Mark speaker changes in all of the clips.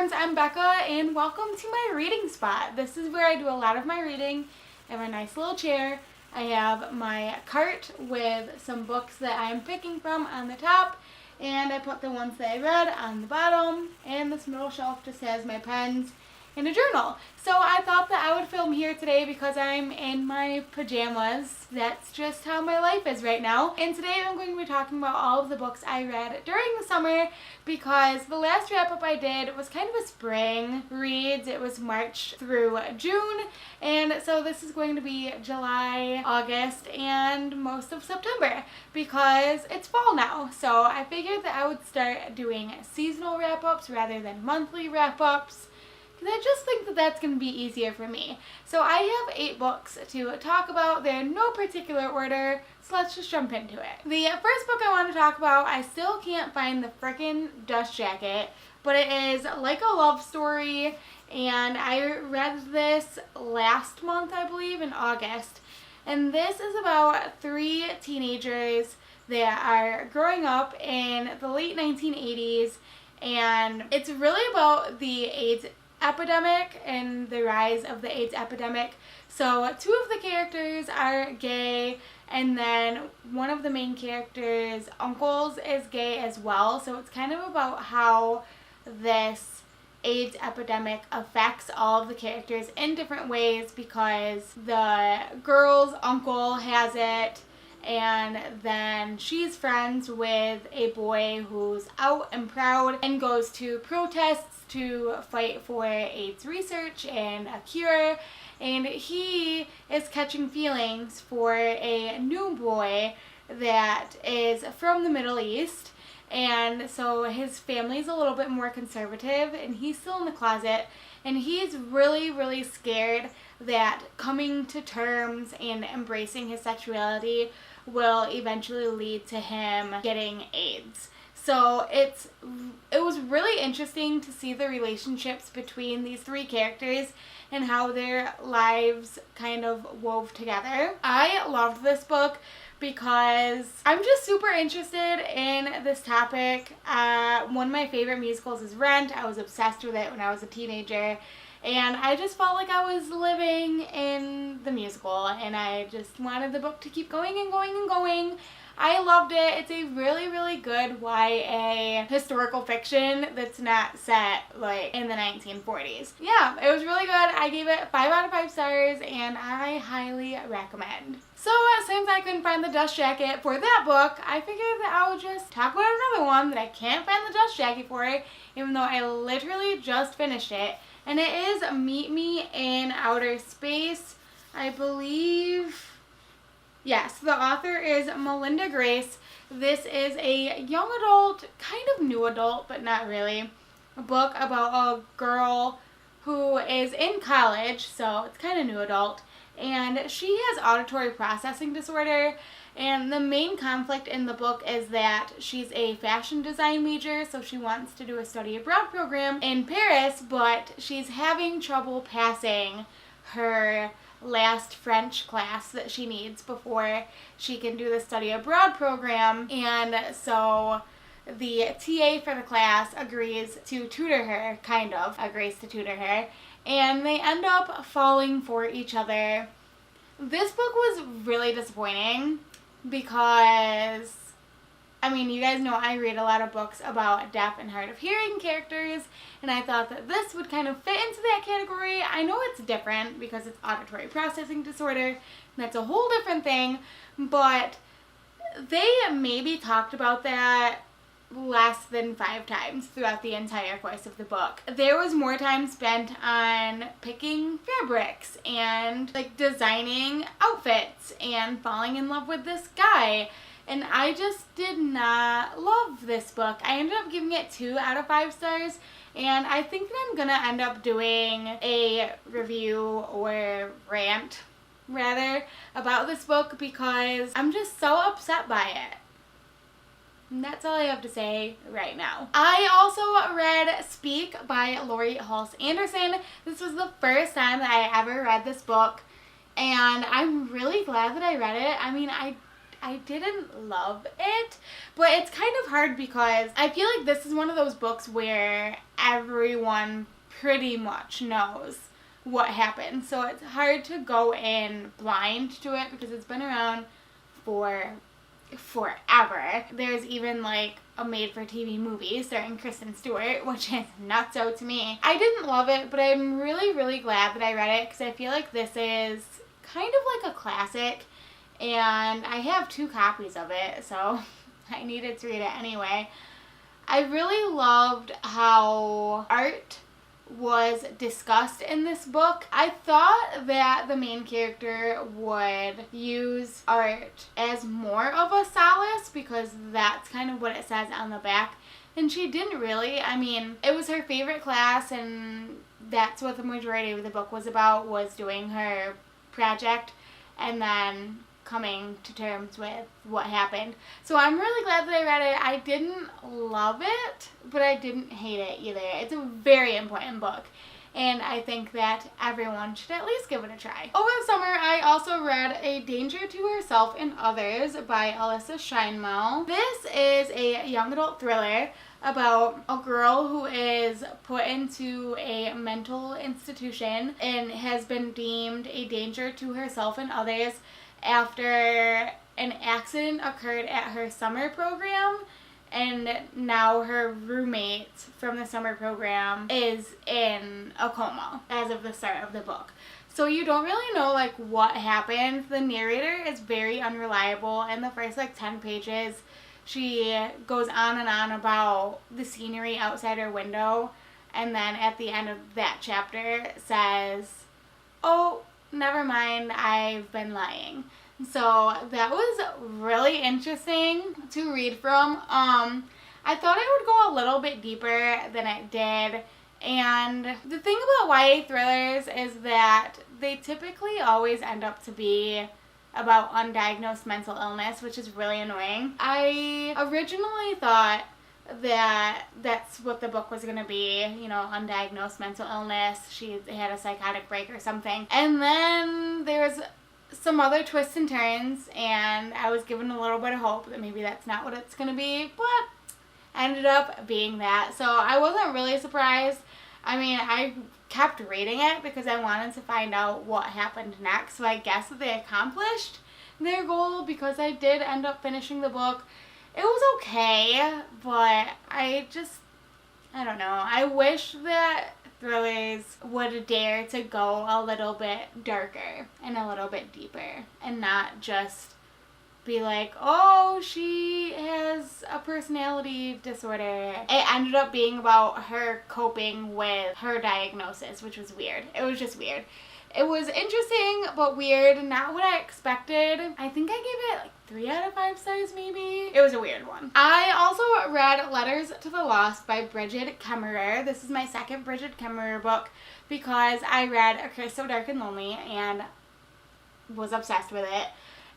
Speaker 1: friends, I'm Becca and welcome to my reading spot. This is where I do a lot of my reading. I have a nice little chair. I have my cart with some books that I'm picking from on the top, and I put the ones that I read on the bottom, and this middle shelf just has my pens and a journal. So I thought that I would film here today because I'm in my pajamas. That's just how my life is right now. And today I'm going to be talking about all of the books I read during the summer, because the last wrap up I did was kind of a spring reads. It was March through June, and so this is going to be July, August, and most of September because it's fall now. So I figured that I would start doing seasonal wrap ups rather than monthly wrap ups. I just think that that's going to be easier for me. So I have 8 books to talk about. They're in no particular order, so let's just jump into it. The first book I want to talk about, I still can't find the frickin' dust jacket, but it is Like a Love Story, and I read this last month, I believe, in August. And this is about 3 teenagers that are growing up in the late 1980s, and it's really about the AIDS epidemic and the rise of the AIDS epidemic. So 2 of the characters are gay, and then one of the main characters' uncles is gay as well. So it's kind of about how this AIDS epidemic affects all of the characters in different ways, because the girl's uncle has it, and then she's friends with a boy who's out and proud and goes to protests to fight for AIDS research and a cure, and he is catching feelings for a new boy that is from the Middle East, and so his family's a little bit more conservative, and he's still in the closet, and he's really scared that coming to terms and embracing his sexuality will eventually lead to him getting AIDS. So it was really interesting to see the relationships between these 3 characters and how their lives kind of wove together. I loved this book because I'm just super interested in this topic. One of my favorite musicals is Rent. I was obsessed with it when I was a teenager, and I just felt like I was living in the musical, and I just wanted the book to keep going and going and going. I loved it. It's a really good YA historical fiction that's not set like in the 1940s. Yeah, it was really good. I gave it 5 out of 5 stars, and I highly recommend. So since I couldn't find the dust jacket for that book, I figured that I would just talk about another one that I can't find the dust jacket for, even though I literally just finished it. And it is Meet Me in Outer Space, I believe. Yes, the author is Melinda Grace. This is a young adult, kind of new adult, but not really, a book about a girl who is in college, so it's kind of new adult, and she has auditory processing disorder, and the main conflict in the book is that she's a fashion design major, so she wants to do a study abroad program in Paris, but she's having trouble passing her last French class that she needs before she can do the study abroad program, and so the TA for the class agrees to tutor her, and they end up falling for each other. This book was really disappointing because, I mean, you guys know I read a lot of books about deaf and hard of hearing characters, and I thought that this would kind of fit into that category. I know it's different because it's auditory processing disorder, and that's a whole different thing, but they maybe talked about that less than 5 times throughout the entire course of the book. There was more time spent on picking fabrics and like designing outfits and falling in love with this guy. And I just did not love this book. I ended up giving it 2 out of 5 stars, and I think that I'm gonna end up doing a review or rant, rather, about this book because I'm just so upset by it. And that's all I have to say right now. I also read Speak by Laurie Halse Anderson. This was the first time that I ever read this book, and I'm really glad that I read it. I mean, I I didn't love it, but it's kind of hard because I feel like this is one of those books where everyone pretty much knows what happened. So it's hard to go in blind to it because it's been around for forever. There's even like a made-for-TV movie starring Kristen Stewart, which is nutso to me. I didn't love it, but I'm really, really glad that I read it because I feel like this is kind of like a classic, and I have 2 copies of it, so I needed to read it anyway. I really loved how art was discussed in this book. I thought that the main character would use art as more of a solace because that's kind of what it says on the back, and she didn't really. I mean, it was her favorite class, and that's what the majority of the book was about, was doing her project and then coming to terms with what happened. So I'm really glad that I read it. I didn't love it, but I didn't hate it either. It's a very important book, and I think that everyone should at least give it a try. Over the summer, I also read A Danger to Herself and Others by Alyssa Scheinmel. This is a young adult thriller about a girl who is put into a mental institution and has been deemed a danger to herself and others after an accident occurred at her summer program, and now her roommate from the summer program is in a coma as of the start of the book. So you don't really know like what happened. The narrator is very unreliable. In the first like 10 pages, she goes on and on about the scenery outside her window, and then at the end of that chapter says, "Oh, never mind, I've been lying." So that was really interesting to read from. I thought it would go a little bit deeper than it did. And the thing about YA thrillers is that they typically always end up to be about undiagnosed mental illness, which is really annoying. I originally thought that that's what the book was going to be, you know, undiagnosed mental illness. She had a psychotic break or something. And then there was some other twists and turns, and I was given a little bit of hope that maybe that's not what it's going to be, but ended up being that. So I wasn't really surprised. I mean, I kept reading it because I wanted to find out what happened next. So I guess that they accomplished their goal because I did end up finishing the book. It was okay, but I don't know. I wish that thrillers would dare to go a little bit darker and a little bit deeper and not just be like, oh, she has a personality disorder. It ended up being about her coping with her diagnosis, which was weird. It was just weird. It was interesting, but weird. Not what I expected. I think I gave it like 3 out of 5 stars maybe. It was a weird one. I also read Letters to the Lost by Bridget Kemmerer. This is my second Bridget Kemmerer book because I read A Curse So Dark and Lonely and was obsessed with it.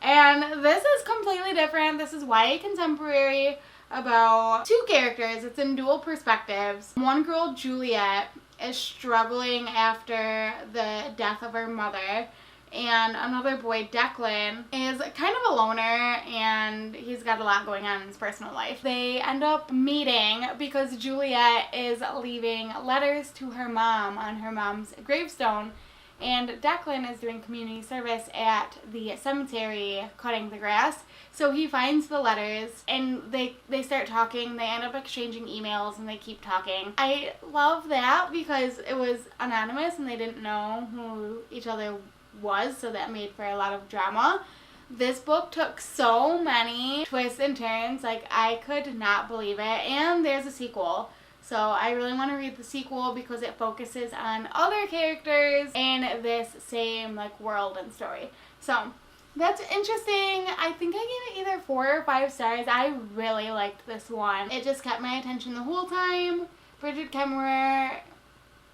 Speaker 1: And this is completely different. This is YA contemporary about 2 characters. It's in dual perspectives. One girl, Juliet, is struggling after the death of her mother, and another boy, Declan, is kind of a loner and he's got a lot going on in his personal life. They end up meeting because Juliet is leaving letters to her mom on her mom's gravestone, and Declan is doing community service at the cemetery cutting the grass. So he finds the letters and they start talking. They end up exchanging emails and they keep talking. I love that because it was anonymous and they didn't know who each other was, so that made for a lot of drama. This book took so many twists and turns, like I could not believe it. And there's a sequel. So I really want to read the sequel because it focuses on other characters in this same like world and story. So that's interesting. I think I gave it either 4 or 5 stars. I really liked this one. It just kept my attention the whole time. Bridget Kemmerer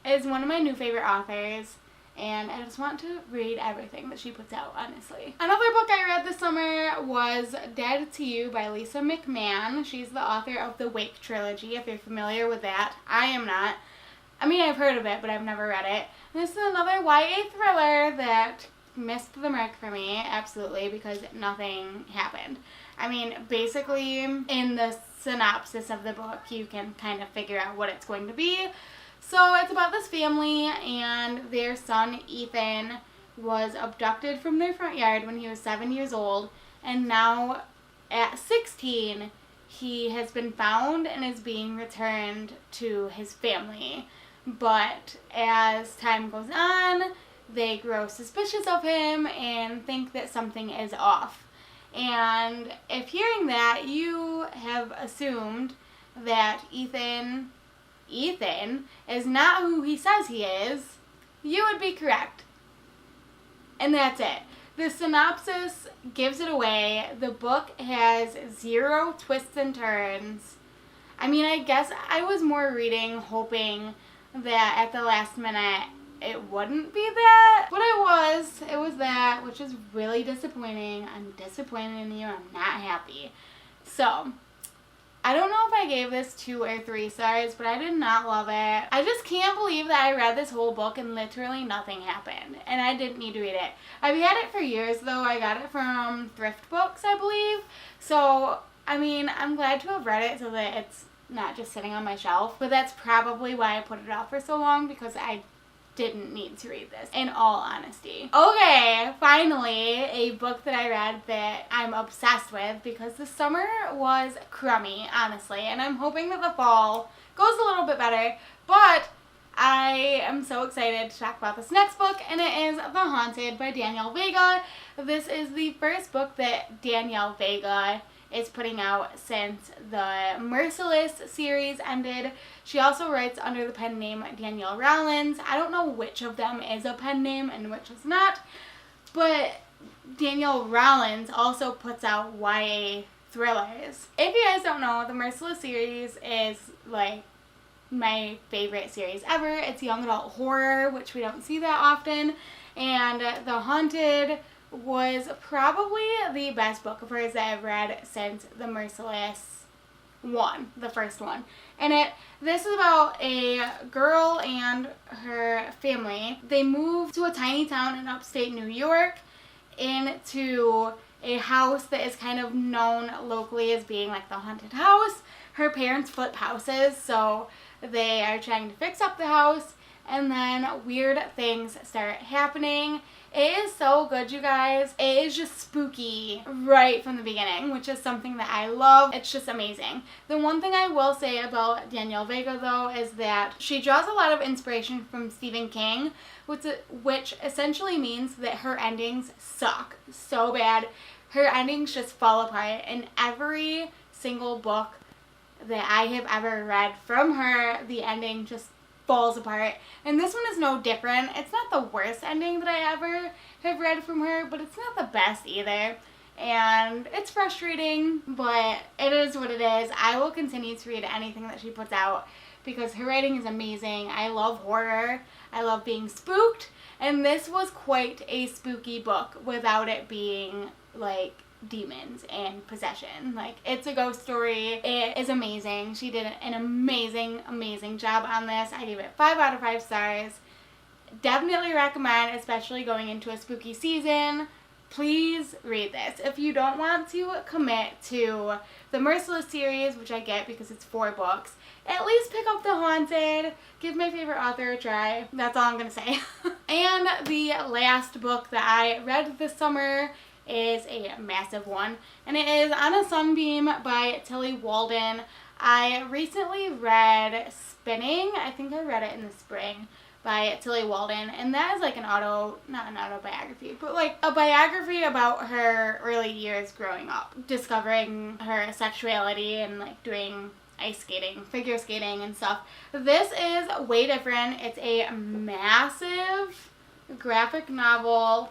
Speaker 1: is one of my new favorite authors, and I just want to read everything that she puts out, honestly. Another book I read this summer was Dead to You by Lisa Mcmann. She's the author of the Wake trilogy, if you're familiar with that. I am not. I mean, I've heard of it, but I've never read it. And this is another YA thriller that missed the mark for me, absolutely, because nothing happened. I mean, basically, in the synopsis of the book, you can kind of figure out what it's going to be. So it's about this family, and their son, Ethan, was abducted from their front yard when he was 7 years old, and now at 16, he has been found and is being returned to his family. But as time goes on, they grow suspicious of him and think that something is off. And if hearing that, you have assumed that Ethan is not who he says he is, you would be correct. And that's it. The synopsis gives it away. The book has 0 twists and turns. I mean, I guess I was more reading hoping that at the last minute it wouldn't be that, but it was that, which is really disappointing. I'm disappointed in you. I'm not happy. So, I don't know if I gave this 2 or 3 stars, but I did not love it. I just can't believe that I read this whole book and literally nothing happened, and I didn't need to read it. I've had it for years, though. I got it from thrift books, I believe. So, I mean, I'm glad to have read it so that it's not just sitting on my shelf, but that's probably why I put it off for so long, because I didn't need to read this, in all honesty. Okay, finally, a book that I read that I'm obsessed with, because the summer was crummy, honestly, and I'm hoping that the fall goes a little bit better, but I am so excited to talk about this next book, and it is The Haunted by Danielle Vega. This is the first book that Danielle Vega is putting out since the Merciless series ended. She also writes under the pen name Danielle Rollins. I don't know which of them is a pen name and which is not, but Danielle Rollins also puts out YA thrillers. If you guys don't know, the Merciless series is like my favorite series ever. It's young adult horror, which we don't see that often, and The Haunted was probably the best book of hers that I've read since the Merciless one, the first one. And this is about a girl and her family. They moved to a tiny town in upstate New York into a house that is kind of known locally as being like the haunted house. Her parents flip houses, so they are trying to fix up the house, and then weird things start happening. It is so good, you guys. It is just spooky right from the beginning, which is something that I love. It's just amazing. The one thing I will say about Danielle Vega, though, is that she draws a lot of inspiration from Stephen King, which essentially means that her endings suck so bad. Her endings just fall apart. In every single book that I have ever read from her, the ending just falls apart, and this one is no different. It's not the worst ending that I ever have read from her, but it's not the best either, and it's frustrating, but it is what it is. I will continue to read anything that she puts out because her writing is amazing. I love horror. I love being spooked, and this was quite a spooky book without it being like demons and possession. Like, it's a ghost story. It is amazing. She did an amazing job on this. I gave it 5 out of 5 stars. Definitely recommend, especially going into a spooky season. Please read this. If you don't want to commit to the Merciless series, which I get because it's 4 books, at least pick up The Haunted. Give my favorite author a try. That's all I'm gonna say. And the last book that I read this summer is a massive one, and it is On a Sunbeam by Tilly Walden. I recently read Spinning. I think I read it in the spring, by Tilly Walden, and that is like not an autobiography, but like a biography about her early years growing up, discovering her sexuality and like doing ice skating, figure skating and stuff. This is way different. It's a massive graphic novel,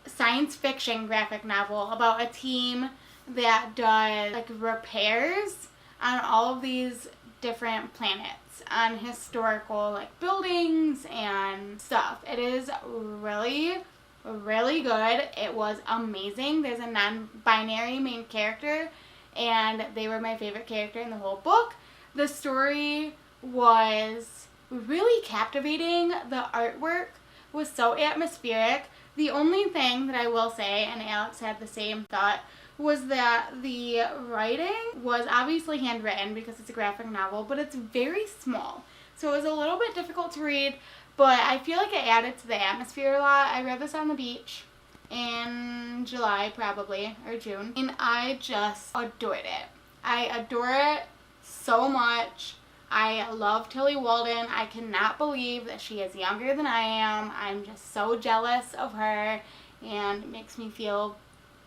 Speaker 1: science fiction graphic novel about a team that does like repairs on all of these different planets, on historical like buildings and stuff. It is really good. It was amazing. There's a non-binary main character, and they were my favorite character in the whole book. The story was really captivating. The artwork was so atmospheric. The only thing that I will say, and Alex had the same thought, was that the writing was obviously handwritten because it's a graphic novel, but it's very small. So it was a little bit difficult to read, but I feel like it added to the atmosphere a lot. I read this on the beach in July probably, or June, and I just adored it. I adore it so much. I love Tilly Walden. I cannot believe that she is younger than I am. I'm just so jealous of her, and it makes me feel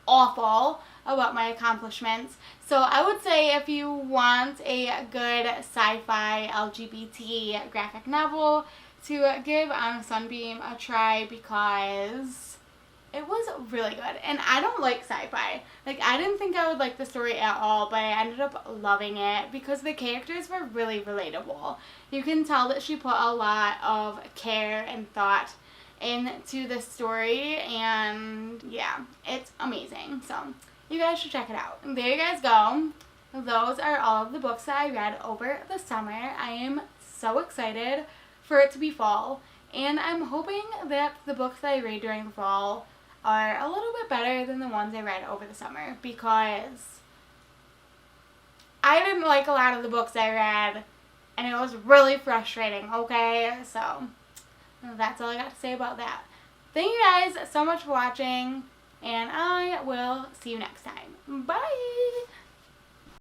Speaker 1: awful about my accomplishments. So I would say if you want a good sci-fi LGBT graphic novel to give On a Sunbeam a try, because it was really good. And I don't like sci-fi. Like, I didn't think I would like the story at all, but I ended up loving it because the characters were really relatable. You can tell that she put a lot of care and thought into the story, and yeah, it's amazing. So you guys should check it out. And there you guys go. Those are all of the books that I read over the summer. I am so excited for it to be fall, and I'm hoping that the books that I read during the fall are a little bit better than the ones I read over the summer, because I didn't like a lot of the books I read, and it was really frustrating, okay? So that's all I got to say about that. Thank you guys so much for watching, and I will see you next time. Bye!